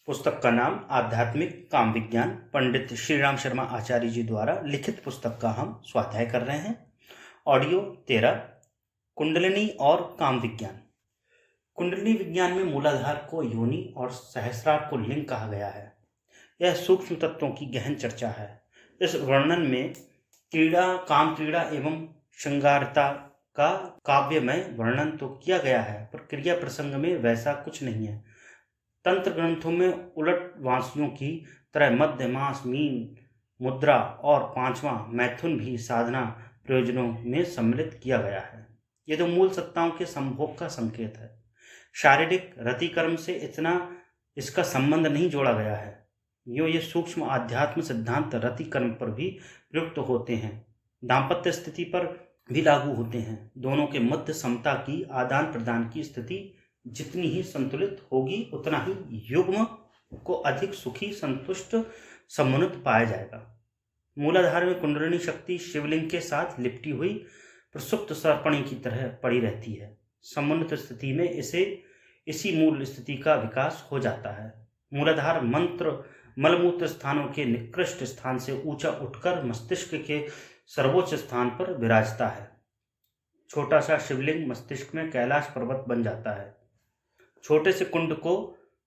पुस्तक का नाम आध्यात्मिक काम विज्ञान, पंडित श्रीराम शर्मा आचार्य जी द्वारा लिखित पुस्तक का हम स्वाध्याय कर रहे हैं। ऑडियो 13, कुंडलिनी और काम विज्ञान। कुंडलिनी विज्ञान में मूलाधार को योनि और सहस्रार को लिंग कहा गया है। यह सूक्ष्म तत्वों की गहन चर्चा है। इस वर्णन में काम क्रीड़ा एवं श्रृंगारता का काव्यमय वर्णन तो किया गया है, पर क्रिया प्रसंग में वैसा कुछ नहीं है। तंत्र ग्रंथों में उलट वासियों की तरह मध्य, मास, मीन, मुद्रा और पांचवा मैथुन भी साधना प्रयोजनों में सम्मिलित किया गया है। ये तो मूल सत्ताओं के संभोग का संकेत है। शारीरिक रतिकर्म से इसका संबंध नहीं जोड़ा गया है। ये सूक्ष्म आध्यात्म सिद्धांत रतिकर्म पर भी प्रयुक्त होते हैं, दाम्पत्य स्थिति पर भी लागू होते हैं। दोनों के मध्य समता की आदान प्रदान की स्थिति जितनी ही संतुलित होगी, उतना ही युग्म को अधिक सुखी, संतुष्ट, समुन्नत पाया जाएगा। मूलाधार में कुंडलिनी शक्ति शिवलिंग के साथ लिपटी हुई प्रसुप्त सर्पणी की तरह पड़ी रहती है। समुन्नत स्थिति में इसी मूल स्थिति का विकास हो जाता है। मूलाधार मलमूत्र स्थानों के निकृष्ट स्थान से ऊंचा उठकर मस्तिष्क के सर्वोच्च स्थान पर विराजता है। छोटा सा शिवलिंग मस्तिष्क में कैलाश पर्वत बन जाता है। छोटे से कुंड को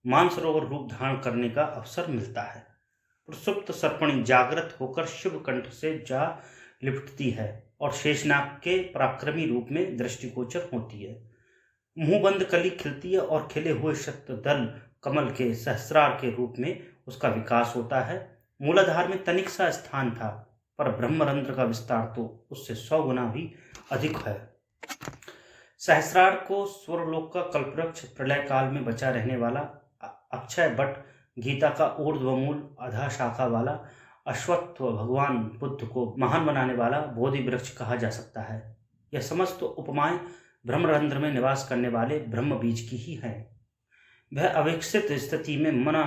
मानसरोवर रूप धारण करने का अवसर मिलता है। प्रसुप्त सर्पणी जागृत होकर शिव कंठ से जा लिपटती है और शेषनाग के पराक्रमी रूप में दृष्टिगोचर होती है। मुंहबंद कली खिलती है और खिले हुए शतदल कमल के सहस्रार के रूप में उसका विकास होता है। मूलाधार में तनिक सा स्थान था, पर ब्रह्मरंध्र का विस्तार तो उससे 100 गुना भी अधिक है। सहस्रार को स्वर्लोक का कल्पवृक्ष, प्रलय काल में बचा रहने वाला अक्षय बट, गीता का ऊर्ध्वमूल आधा शाखा वाला अश्वत्थ, भगवान बुद्ध को महान बनाने वाला बोधि वृक्ष कहा जा सकता है। यह समस्त उपमाएं ब्रह्मरंध्र में निवास करने वाले ब्रह्म बीज की ही है। वह अविकसित स्थिति में मन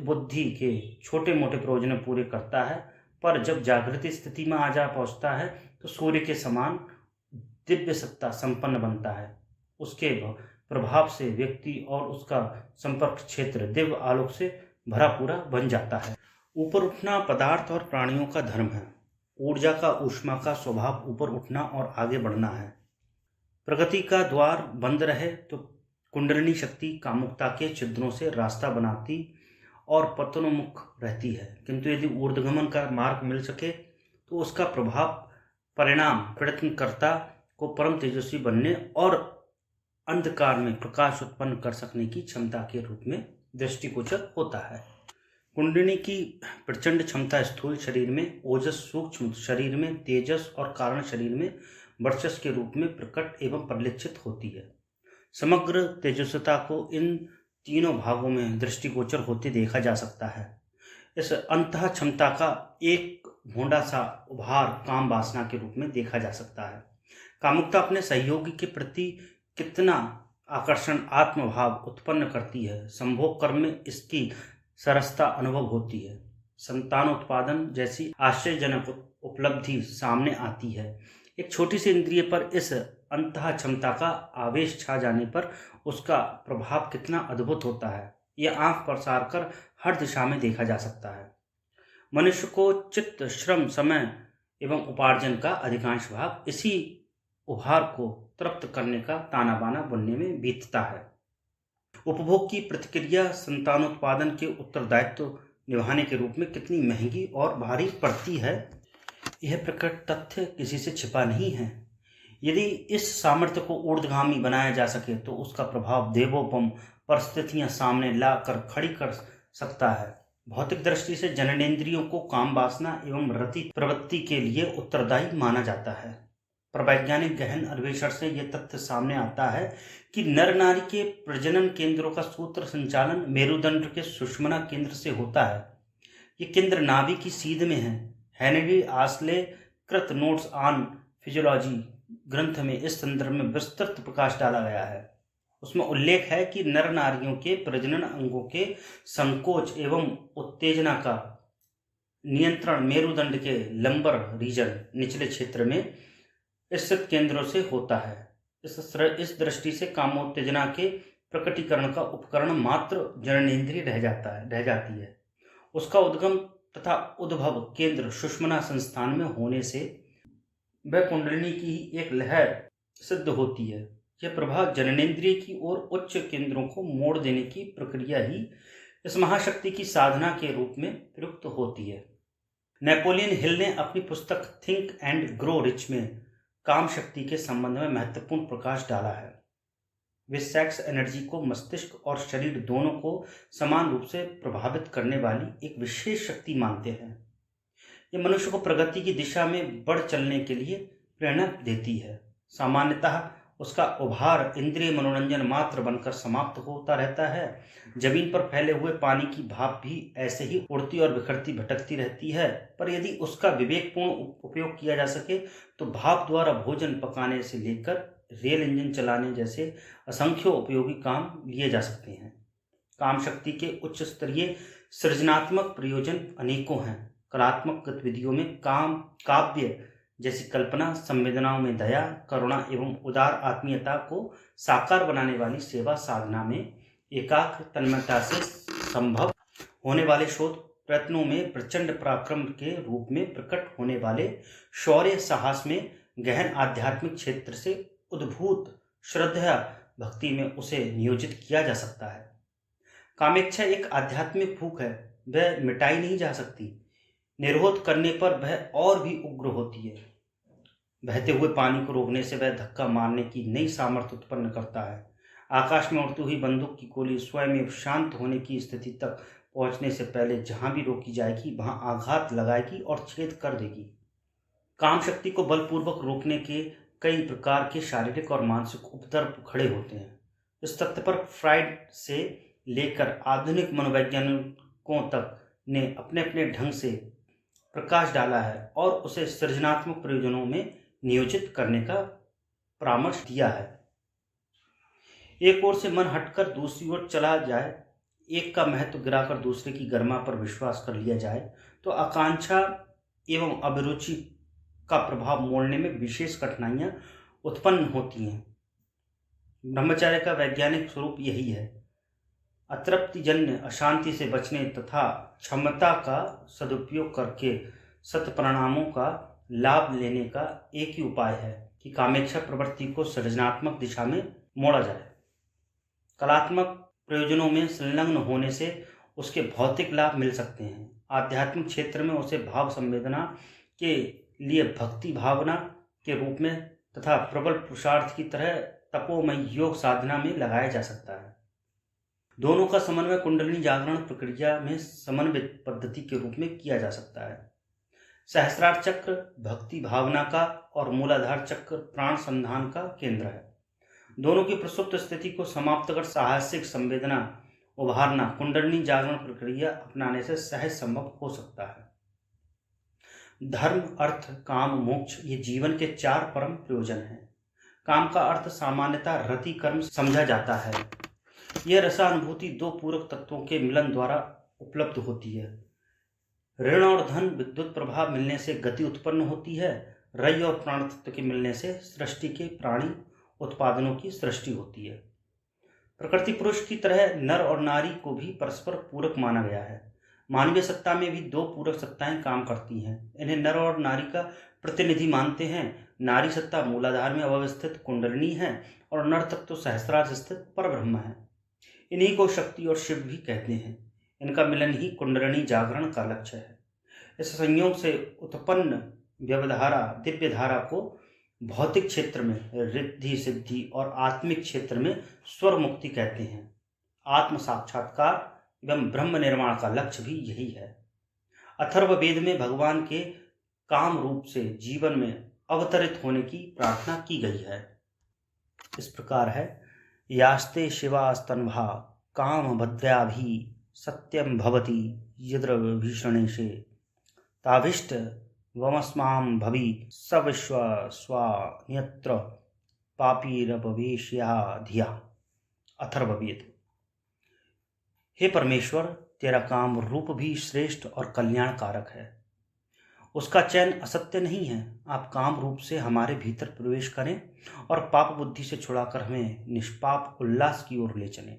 बुद्धि के छोटे मोटे प्रयोजन पूरे करता है, पर जब जागृति स्थिति में पहुंचता है तो सूर्य के समान दिव्य सत्ता संपन्न बनता है। उसके प्रभाव से व्यक्ति और उसका संपर्क क्षेत्र दिव्य आलोक से भरा पूरा बन जाता है। ऊपर उठना पदार्थ और प्राणियों का धर्म है। ऊर्जा का, ऊष्मा का स्वभाव ऊपर उठना और आगे बढ़ना है। प्रगति का द्वार बंद रहे तो कुंडलिनी शक्ति कामुकता के छिद्रों से रास्ता बनाती और पतनोन्मुख रहती है, किंतु यदि ऊर्ध्वगमन का मार्ग मिल सके तो उसका परिणाम प्रयत्नकर्ता को परम तेजस्वी बनने और अंधकार में प्रकाश उत्पन्न कर सकने की क्षमता के रूप में दृष्टिगोचर होता है। कुंडलिनी की प्रचंड क्षमता स्थूल शरीर में ओजस, सूक्ष्म शरीर में तेजस और कारण शरीर में वर्चस्व के रूप में प्रकट एवं परिलक्षित होती है। समग्र तेजस्विता को इन तीनों भागों में दृष्टिगोचर होते देखा जा सकता है। इस अंतः क्षमता का एक भोंडा सा उभार काम वासना के रूप में देखा जा सकता है। कामुकता अपने सहयोगी के प्रति कितना आकर्षण, आत्मभाव उत्पन्न करती है। संभोग कर्म में इसकी सरसता अनुभव होती है। संतानोत्पादन जैसी आश्चर्यजनक उपलब्धि सामने आती है। एक छोटी सी इंद्रिय पर इस अंतः क्षमता का आवेश छा जाने पर उसका प्रभाव कितना अद्भुत होता है, यह आंख प्रसार कर हर दिशा में देखा जा सकता है। मनुष्य को चित्त, श्रम, समय एवं उपार्जन का अधिकांश भाग इसी उभार को तृप्त करने का ताना बाना बनने में बीतता है। उपभोग की प्रतिक्रिया संतानोत्पादन के उत्तरदायित्व निभाने के रूप में कितनी महंगी और भारी पड़ती है, यह प्रकट तथ्य किसी से छिपा नहीं है। यदि इस सामर्थ्य को ऊर्ध्वगामी बनाया जा सके तो उसका प्रभाव देवोपम परिस्थितियां सामने ला कर खड़ी कर सकता है। भौतिक दृष्टि से जननेंद्रियों को काम वासना एवं रति प्रवृत्ति के लिए उत्तरदायी माना जाता है, पर वैज्ञानिक गहन अन्वेषण से यह तथ्य सामने आता है कि नर नारी के प्रजनन केंद्रों का सूत्र संचालन मेरुदंड के सुषुम्ना केंद्र से होता है। ये केंद्र नाभि की सीध में है। हेनरी आस्ले कृत नोट्स ऑन फिजियोलॉजी ग्रंथ में इस संदर्भ में विस्तृत प्रकाश डाला गया है। उसमें उल्लेख है कि नर नारियों के प्रजनन अंगों के संकोच एवं उत्तेजना का नियंत्रण मेरुदंड के लंबर रीजन निचले क्षेत्र में स्थित केंद्रों से होता है। इस दृष्टि से कामोत्तेजना के प्रकटीकरण का उपकरण मात्र जननेंद्रिय रह जाती है। उसका उद्गम तथा उद्भव केंद्र सुषुम्ना संस्थान में होने से वह कुंडलिनी की एक लहर सिद्ध होती है। यह प्रभाव जननेंद्रिय की ओर उच्च केंद्रों को मोड़ देने की प्रक्रिया ही इस महाशक्ति की साधना के रूप में प्रयुक्त होती है। नेपोलियन हिल ने अपनी पुस्तक थिंक एंड ग्रो रिच में काम शक्ति के संबंध में महत्वपूर्ण प्रकाश डाला है। वे सेक्स एनर्जी को मस्तिष्क और शरीर दोनों को समान रूप से प्रभावित करने वाली एक विशेष शक्ति मानते हैं। ये मनुष्य को प्रगति की दिशा में बढ़ चलने के लिए प्रेरणा देती है। सामान्यतः उसका उभार इंद्रिय मनोरंजन मात्र बनकर समाप्त होता रहता है। जमीन पर फैले हुए पानी की भाप भी ऐसे ही उड़ती और बिखरती भटकती रहती है, पर यदि उसका विवेकपूर्ण उपयोग किया जा सके तो भाप द्वारा भोजन पकाने से लेकर रेल इंजन चलाने जैसे असंख्य उपयोगी काम लिए जा सकते हैं। काम शक्ति के उच्च स्तरीय सृजनात्मक प्रयोजन अनेकों हैं। कलात्मक गतिविधियों में काम काव्य जैसी कल्पना, संवेदनाओं में दया, करुणा एवं उदार आत्मीयता को साकार बनाने वाली सेवा साधना में एकाग्र तन्मयता से संभव होने वाले शोध प्रयत्नों में प्रचंड पराक्रम के रूप में प्रकट होने वाले शौर्य साहस में गहन आध्यात्मिक क्षेत्र से उद्भूत श्रद्धा भक्ति में उसे नियोजित किया जा सकता है। कामेच्छा एक आध्यात्मिक भूख है, वह मिटाई नहीं जा सकती। निरोध करने पर वह और भी उग्र होती है। बहते हुए पानी को रोकने से वह धक्का मारने की नई सामर्थ्य उत्पन्न करता है। आकाश में उड़ती हुई बंदूक की गोली स्वयं शांत होने की स्थिति तक पहुंचने से पहले जहां भी रोकी जाएगी वहां आघात लगाएगी और छेद कर देगी। काम शक्ति को बलपूर्वक रोकने के कई प्रकार के शारीरिक और मानसिक उपद्रव खड़े होते हैं। इस तथ्य पर फ्राइड से लेकर आधुनिक मनोवैज्ञानिकों तक ने अपने अपने ढंग से प्रकाश डाला है और उसे सृजनात्मक प्रयोजनों में नियोजित करने का परामर्श दिया है। एक ओर से मन हटकर दूसरी ओर चला जाए, एक का महत्व गिराकर दूसरे की गरिमा पर विश्वास कर लिया जाए तो आकांक्षा एवं अभिरुचि का प्रभाव मोड़ने में विशेष कठिनाइयां उत्पन्न होती हैं। ब्रह्मचर्य का वैज्ञानिक स्वरूप यही है। अतृप्तिजन्य अशांति से बचने तथा क्षमता का सदुपयोग करके सत्परिणामों का लाभ लेने का एक ही उपाय है कि कामेच्छा प्रवृत्ति को सृजनात्मक दिशा में मोड़ा जाए। कलात्मक प्रयोजनों में संलग्न होने से उसके भौतिक लाभ मिल सकते हैं। आध्यात्मिक क्षेत्र में उसे भाव संवेदना के लिए भक्ति भावना के रूप में तथा प्रबल पुरुषार्थ की तरह तपोमय योग साधना में लगाया जा सकता है। दोनों का समन्वय कुंडलिनी जागरण प्रक्रिया में समन्वित पद्धति के रूप में किया जा सकता है। सहस्रार चक्र भक्ति भावना का और मूलाधार चक्र प्राण संधान का केंद्र है। दोनों की प्रसुप्त स्थिति को समाप्त कर साहसिक संवेदना उभारना कुंडलिनी जागरण प्रक्रिया अपनाने से सहज संभव हो सकता है। धर्म, अर्थ, काम, मोक्ष ये जीवन के 4 परम प्रयोजन हैं। काम का अर्थ सामान्यतः रति कर्म समझा जाता है। यह रसानुभूति 2 पूरक तत्वों के मिलन द्वारा उपलब्ध होती है। ऋण और धन विद्युत प्रभाव मिलने से गति उत्पन्न होती है। रय और प्राण तत्व के मिलने से सृष्टि के प्राणी उत्पादनों की सृष्टि होती है। प्रकृति पुरुष की तरह नर और नारी को भी परस्पर पूरक माना गया है। मानवीय सत्ता में भी 2 पूरक सत्ताएं काम करती हैं। इन्हें नर और नारी का प्रतिनिधि मानते हैं। नारी सत्ता मूलाधार में अवस्थित कुंडलिनी है और नर तत्व सहस्रार स्थित परब्रह्म है। इन्हीं को शक्ति और शिव भी कहते हैं। इनका मिलन ही कुंडलिनी जागरण का लक्ष्य है। इस संयोग से उत्पन्न व्यवधारा दिव्य धारा को भौतिक क्षेत्र में रिद्धि सिद्धि और आत्मिक क्षेत्र में स्वर मुक्ति कहते हैं। आत्म साक्षात्कार एवं ब्रह्म निर्माण का लक्ष्य भी यही है। अथर्ववेद में भगवान के काम रूप से जीवन में अवतरित होने की प्रार्थना की गई है। इस प्रकार है, यास्ते शिवास्तन्भा काम भद्राभि सत्यम भवति यद्र भीषणेशे ताभिष्ट वमस्मां भवि सविश्व स्वान्यत्र पापीरपवेश्या धिया। अथर्ववेद। हे परमेश्वर, तेरा काम रूप भी श्रेष्ठ और कल्याणकारक है। उसका चयन असत्य नहीं है। आप काम रूप से हमारे भीतर प्रवेश करें और पाप बुद्धि से छुड़ाकर हमें निष्पाप उल्लास की ओर ले चलें।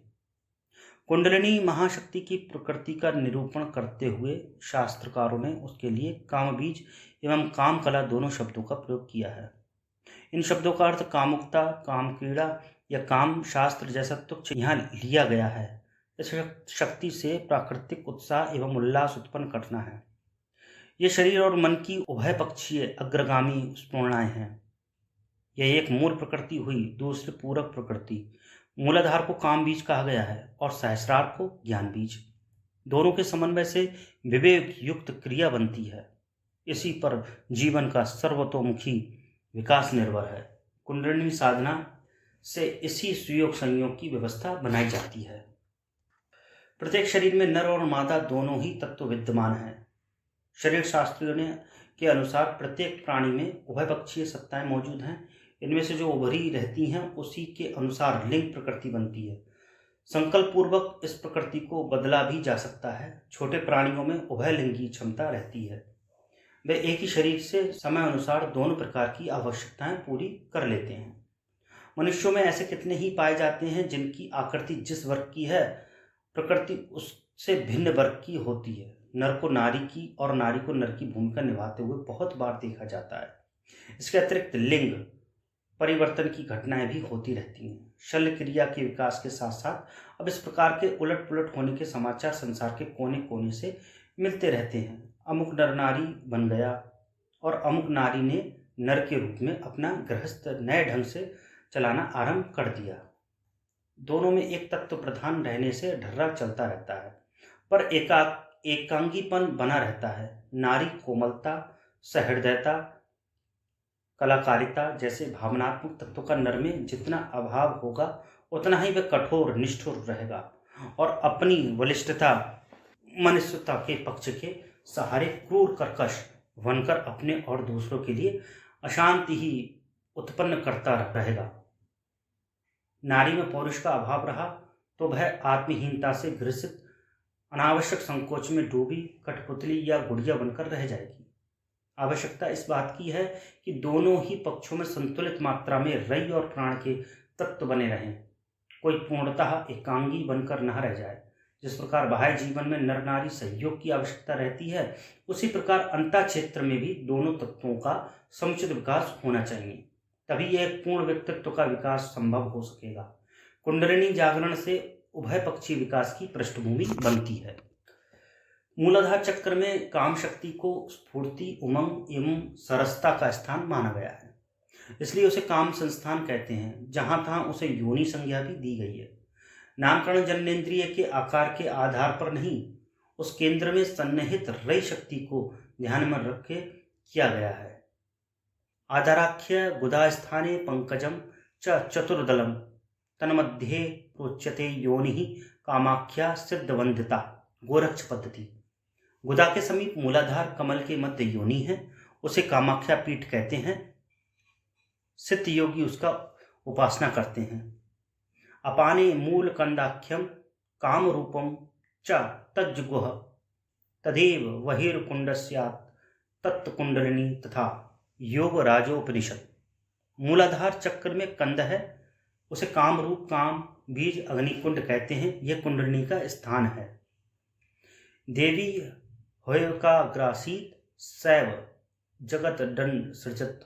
कुंडलिनी महाशक्ति की प्रकृति का निरूपण करते हुए शास्त्रकारों ने उसके लिए काम बीज एवं काम कला दोनों शब्दों का प्रयोग किया है। इन शब्दों का अर्थ कामुकता, काम क्रीड़ा या काम शास्त्र जैसा तुच्छ यहाँ लिया गया है। इस शक्ति से प्राकृतिक उत्साह एवं उल्लास उत्पन्न करना है। ये शरीर और मन की उभय पक्षीय अग्रगामी स्फुरणाएं हैं। यह एक मूल प्रकृति हुई, दूसरी पूरक प्रकृति। मूलाधार को काम बीज कहा गया है और सहस्रार को ज्ञान बीज। दोनों के समन्वय से विवेक युक्त क्रिया बनती है। इसी पर जीवन का सर्वतोमुखी विकास निर्भर है। कुंडलिनी साधना से इसी सुयोग संयोग की व्यवस्था बनाई जाती है। प्रत्येक शरीर में नर और मादा दोनों ही तत्व विद्यमान हैं। शरीर शास्त्रियों ने के अनुसार प्रत्येक प्राणी में उभयपक्षीय सत्ताएं मौजूद हैं। इनमें से जो उभरी रहती हैं उसी के अनुसार लिंग प्रकृति बनती है। संकल्प पूर्वक इस प्रकृति को बदला भी जा सकता है। छोटे प्राणियों में उभयलिंगी क्षमता रहती है। वे एक ही शरीर से समय अनुसार दोनों प्रकार की आवश्यकताएं पूरी कर लेते हैं। मनुष्यों में ऐसे कितने ही पाए जाते हैं जिनकी आकृति जिस वर्ग की है, प्रकृति उससे भिन्न वर्ग की होती है। नर को नारी की और नारी को नर की भूमिका निभाते हुए बहुत बार देखा जाता है। इसके अतिरिक्त लिंग परिवर्तन की घटनाएं भी होती रहती हैं। शल्य क्रिया के विकास के साथ साथ अब इस प्रकार के उलट पुलट होने के समाचार संसार के कोने कोने से मिलते रहते हैं। अमुक नर नारी बन गया और अमुक नारी ने नर के रूप में अपना गृहस्थ नए ढंग से चलाना आरंभ कर दिया। दोनों में एक तत्व प्रधान रहने से ढर्रा चलता रहता है, पर एकांगीपन बना रहता है। नारी कोमलता, सहृदयता, कलाकारिता जैसे भावनात्मक तत्वों का नर में जितना अभाव होगा उतना ही वह कठोर निष्ठुर रहेगा और अपनी बलिष्ठता मनुष्यता के पक्ष के सहारे क्रूर कर्कश बनकर अपने और दूसरों के लिए अशांति ही उत्पन्न करता रहेगा। नारी में पौरुष का अभाव रहा तो वह आत्महीनता से ग्रसित अनावश्यक संकोच में डूबी कठपुतली या गुड़िया बनकर रह जाएगी। आवश्यकता इस बात की है कि दोनों ही पक्षों में संतुलित मात्रा में रई और प्राण के तत्व बने रहें। कोई पूर्णतः एकांगी बनकर न रह जाए। जिस प्रकार बाह्य जीवन में नर नारी सहयोग की आवश्यकता रहती है, उसी प्रकार अंतः क्षेत्र में भी दोनों तत्वों का समुचित विकास होना चाहिए। तभी एक पूर्ण व्यक्तित्व का विकास संभव हो सकेगा। कुंडलिनी जागरण से उभय पक्षी विकास की पृष्ठभूमि बनती है। मूलाधार चक्र में काम शक्ति को स्फूर्ति, उमंग एवं सरसता का स्थान माना गया है, इसलिए उसे काम संस्थान कहते हैं। जहां तहां उसे योनि संज्ञा भी दी गई है। नामकरण जन्नेन्द्रिय के आकार के आधार पर नहीं, उस केंद्र में सन्निहित रई शक्ति को ध्यान में रख के किया गया है। आधाराख्य गुदा स्थाने पंकजम च चतुर्दलम तन्मध्ये प्रोच्यते योनि कामाख्या सिद्धवंदिता गोरक्ष पद्धति। गुदा के समीप मूलाधार कमल के मध्य योनि है, उसे कामाख्या पीठ कहते हैं। सिद्ध योगी उसका उपासना करते हैं। अपाने मूल कंदाख्यम काम रूपम च तज्जुगुह तदेव वहिर्कुंडस्यात् तत्कुंडलिनी तथा योग राजोपनिषद। मूलाधार चक्र में कंद है, उसे काम रूप, काम बीज, अग्निकुंड कहते हैं। यह कुंडलिनी का स्थान है। देवी होयकाग्रासीत सैव जगत दंड सृजत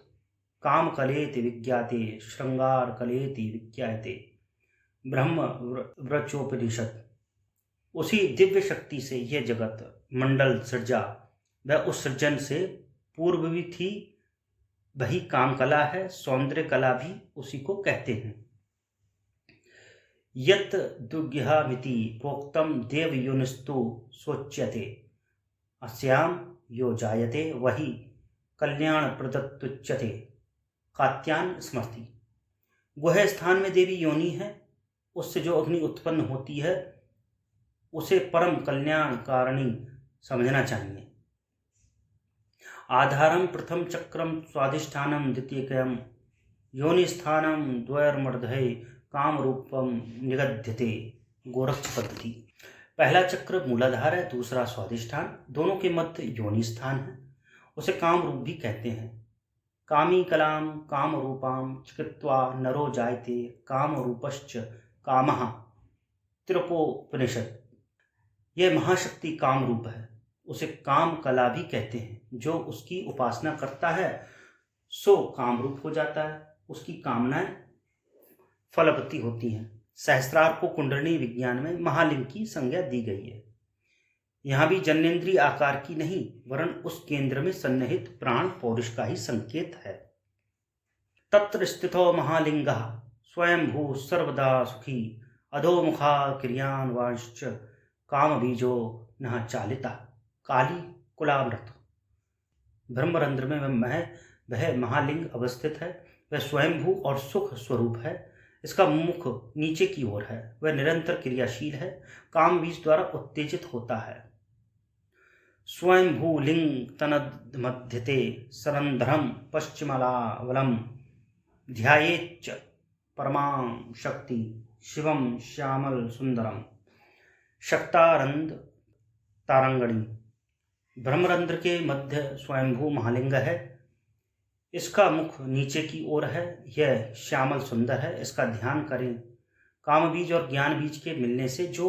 काम कलेति विज्ञाते श्रृंगार कलेति विज्ञाते ब्रह्म व्रचोपनिषद। उसी दिव्य शक्ति से यह जगत मंडल सृजा। वह उस सृजन से पूर्व भी थी, वही काम कला है। सौंदर्य कला भी उसी को कहते हैं। यत् दुर्गहामिति प्रोक्तम देव योनिस्तु सोच्यते अस्याम यो जायते वही कल्याण प्रदत्तुच्यते कात्यान स्मृति। गुह स्थान में देवी योनि है, उससे जो अग्नि उत्पन्न होती है उसे परम कल्याण कारिणी समझना चाहिए। आधारम प्रथम चक्रम स्वाधिष्ठानम द्वितीयकम योनिस्थानम द्वयर्मर्धय काम रूपम निगध्यते गोरक्ष पद्धति। पहला चक्र मूलाधार है, दूसरा स्वाधिष्ठान, दोनों के मध्य योनि स्थान है। उसे काम रूप भी कहते हैं। कामी कलाम काम रूपाम चिकित्वा नरो जायते काम रूपश्च कामः तिरकोपनिषद। यह महाशक्ति काम रूप है, उसे काम कला भी कहते हैं। जो उसकी उपासना करता है सो काम रूप हो जाता है, उसकी कामनाएं फलवती होती हैं। सहस्त्रार को कुंडलिनी विज्ञान में महालिंग की संज्ञा दी गई है। यहां भी जन्नेन्द्रिय आकार की नहीं वरन उस केंद्र में सन्निहित प्राण पौरुष का ही संकेत है। तत्र स्थितो महालिंगः स्वयंभू सर्वदा सुखी अधोमुखा क्रियान्वांश्च काम बीजो न चालिता काली कुलामृत। ब्रह्मरंध्र में वह महालिंग अवस्थित है। वह स्वयंभू और सुख स्वरूप है। इसका मुख नीचे की ओर है। वह निरंतर क्रियाशील है, काम बीज द्वारा उत्तेजित होता है। स्वयंभू लिंग तनद मध्यते सरंध्रम पश्चिमलावलम ध्यायेच्च परमां शक्ति शिवम श्यामल सुंदरम शक्तारंद तारंगणी। ब्रह्मरंध्र के मध्य स्वयंभू महालिंग है। इसका मुख नीचे की ओर है। यह श्यामल सुंदर है। इसका ध्यान करें। काम बीज और ज्ञान बीज के मिलने से जो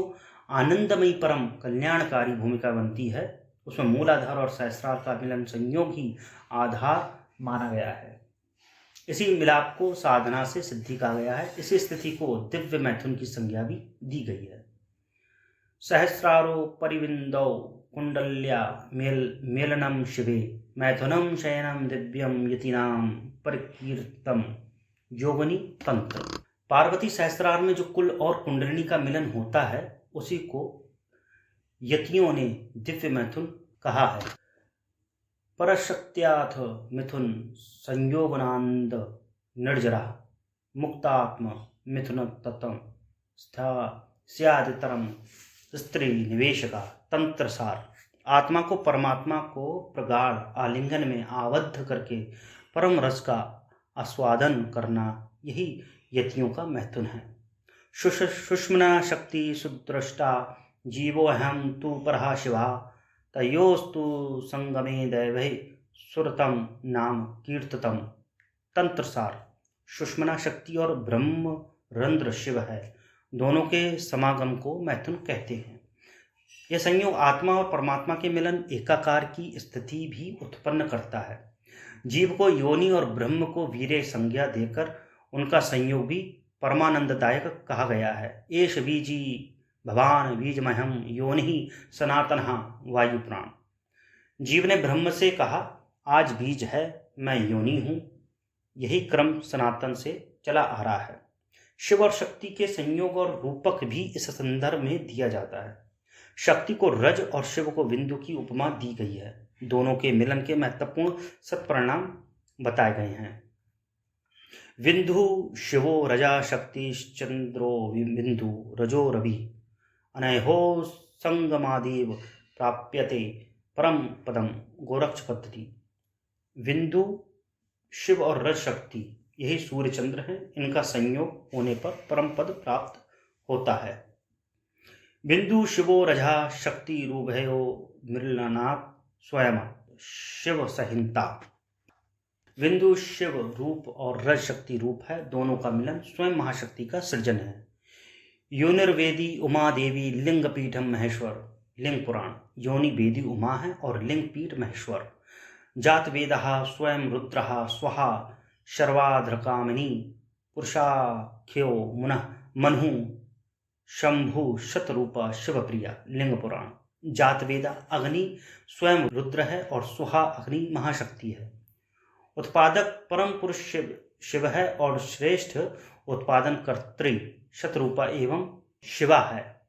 आनंदमयी परम कल्याणकारी भूमिका बनती है उसमें मूलाधार और सहस्रार का मिलन संयोग ही आधार माना गया है। इसी मिलाप को साधना से सिद्धि कहा गया है। इसी स्थिति को दिव्य मैथुन की संज्ञा भी दी गई है। सहस्रारो परिविंदौ कुंडल्या मेलनम शिवे मैथुनम शयनम दिव्यम यतिनाम परिकीर्तम योगनी तंत्र। पार्वती सहस्रार में जो कुल और कुंडलिनी का मिलन होता है उसी को यतियों ने दिव्य मैथुन कहा है। परशक्त्याथ मिथुन संयोगनांद निर्जरा मुक्तात्म मिथुन तत्व स्यादितरम स्त्री निवेशका तंत्रसार। आत्मा को परमात्मा को प्रगाढ़ आलिंगन में आबद्ध करके परम रस का आस्वादन करना यही यतियों का मैथुन है। सुषुम्ना शक्ति सुद्रष्टा जीवो अहम तु परहा शिवा तयोस्तु संगमे दैवै सुरतम नाम कीर्ततम। तंत्रसार। सुषुम्ना शक्ति और ब्रह्म रंध्र शिव है। दोनों के समागम को मैथुन कहते हैं। यह संयोग आत्मा और परमात्मा के मिलन एकाकार की स्थिति भी उत्पन्न करता है। जीव को योनि और ब्रह्म को वीर्य संज्ञा देकर उनका संयोग भी परमानंददायक कहा गया है। एष बीजी भवान बीजमहम योनि सनातन वायु प्राण। जीव ने ब्रह्म से कहा आज बीज है, मैं योनि हूं। यही क्रम सनातन से चला आ रहा है। शिव और शक्ति के संयोग और रूपक भी इस संदर्भ में दिया जाता है। शक्ति को रज और शिव को बिंदु की उपमा दी गई है। दोनों के मिलन के महत्वपूर्ण सत्परिणाम बताए गए हैं। विंधु शिवो रजा शक्तिश्चंद्रो बिंदु रजो रवि अनयो संगमादेव प्राप्यते परम पदम गोरक्ष पद्धति। विंदु शिव और रज शक्ति यही सूर्य चंद्र है। इनका संयोग होने पर परम पद प्राप्त होता है। बिंदु शिवो रजा शक्ति रूभयो मिलनात् स्वयं शिव संहिता। बिंदु शिव रूप और रज शक्ति रूप है। दोनों का मिलन स्वयं महाशक्ति का सृजन है। योनिर्वेदी उमा देवी लिंग पीठम महेश्वर। लिंग पुराण। योनि वेदी उमा है और लिंग पीठ महेश्वर। जात वेदः स्वयं रुद्रः स्वहा शर्वाध्रकामिनी पुरुषाख्यो मुनः मनु शंभु शतरूपा शिवप्रिया। लिंग पुराण। जात वेदा अग्नि स्वयं रुद्र है और सुहा अग्नि महाशक्ति है। उत्पादक परम पुरुष शिव है और श्रेष्ठ उत्पादन कर्त्री शतरूपा एवं शिवा है।